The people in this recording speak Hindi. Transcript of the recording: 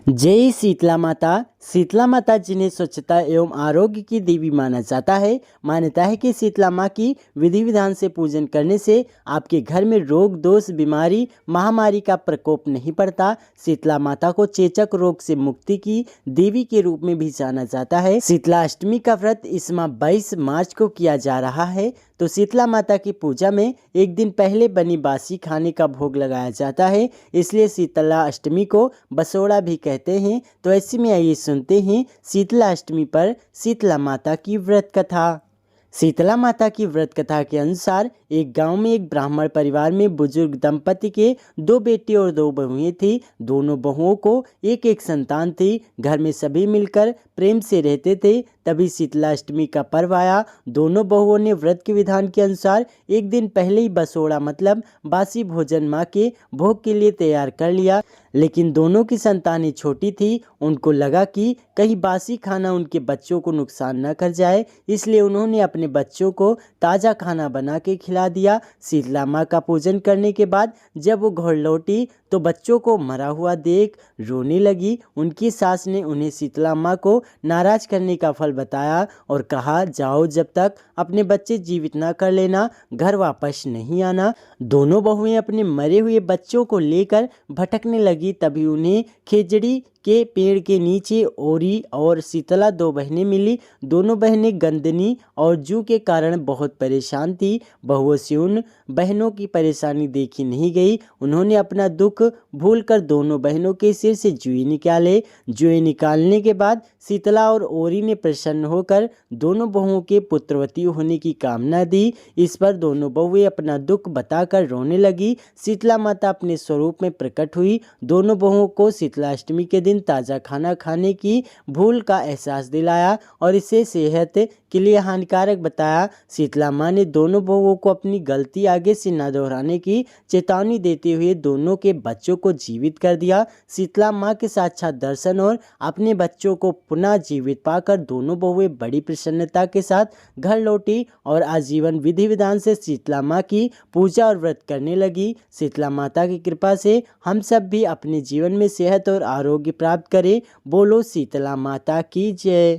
जय शीतला माता। शीतला माता जिन्हें स्वच्छता एवं आरोग्य की देवी माना जाता है। मान्यता है कि शीतला माँ की विधि विधान से पूजन करने से आपके घर में रोग दोष बीमारी महामारी का प्रकोप नहीं पड़ता। शीतला माता को चेचक रोग से मुक्ति की देवी के रूप में भी जाना जाता है। शीतला अष्टमी का व्रत इस माह 22 मार्च को किया जा रहा है। तो शीतला माता की पूजा में एक दिन पहले बनी बासी खाने का भोग लगाया जाता है, इसलिए शीतला अष्टमी को बसोड़ा भी कहते हैं। तो ऐसे में आइए सुनते हैं शीतला अष्टमी पर शीतला माता की व्रत कथा। शीतला माता की व्रत कथा के अनुसार एक गांव में एक ब्राह्मण परिवार में बुजुर्ग दंपति के 2 बेटे और 2 बहुएं थी। दोनों बहुओं को एक एक संतान थी। घर में सभी मिलकर प्रेम से रहते थे। तभी शीतला अष्टमी का पर्व आया। दोनों बहुओं ने व्रत के विधान के अनुसार एक दिन पहले ही बसोड़ा मतलब बासी भोजन माँ के भोग के लिए तैयार कर लिया। लेकिन दोनों की संतानें छोटी थी। उनको लगा कि कहीं बासी खाना उनके बच्चों को नुकसान न कर जाए, इसलिए उन्होंने अपने बच्चों को ताज़ा खाना बना के खिला दिया। शीतला माँ का पूजन करने के बाद जब वो घर लौटी तो बच्चों को मरा हुआ देख रोने लगी। उनकी सास ने उन्हें शीतला माँ को नाराज करने का फल बताया और कहा, जाओ जब तक अपने बच्चे जीवित ना कर लेना घर वापस नहीं आना। दोनों बहुएं अपने मरे हुए बच्चों को लेकर भटकने लगी। तभी उन्हें खेजड़ी के पेड़ के नीचे ओरी और शीतला 2 बहनें मिली। दोनों बहनें गंदनी और जू के कारण बहुत परेशान थी। बहुओं से उन बहनों की परेशानी देखी नहीं गई। उन्होंने अपना दुख भूलकर दोनों बहनों के सिर से जुए निकाले। जुए निकालने के बाद शीतला और ओरी ने प्रसन्न होकर दोनों बहुओं के पुत्रवती होने की कामना दी। इस पर दोनों बहुएं अपना दुख बताकर रोने लगी। शीतला माता अपने स्वरूप में प्रकट हुई। दोनों बहुओं को शीतला अष्टमी के दिन ताज़ा खाना खाने की भूल का एहसास दिलाया और इसे सेहत के लिए हानिकारक बताया। शीतला माँ ने दोनों बहुओं को अपनी गलती आगे से न दोहराने की चेतावनी देते हुए दोनों के बच्चों को जीवित कर दिया। शीतला माँ के साक्षात दर्शन और अपने बच्चों को पुनः जीवित पाकर दोनों बहुएं बड़ी प्रसन्नता के साथ घर लौटी और आजीवन विधि विधान से शीतला माँ की पूजा और व्रत करने लगी। शीतला माता की कृपा से हम सब भी अपने जीवन में सेहत और आरोग्य प्राप्त करें। बोलो शीतला माता की जय।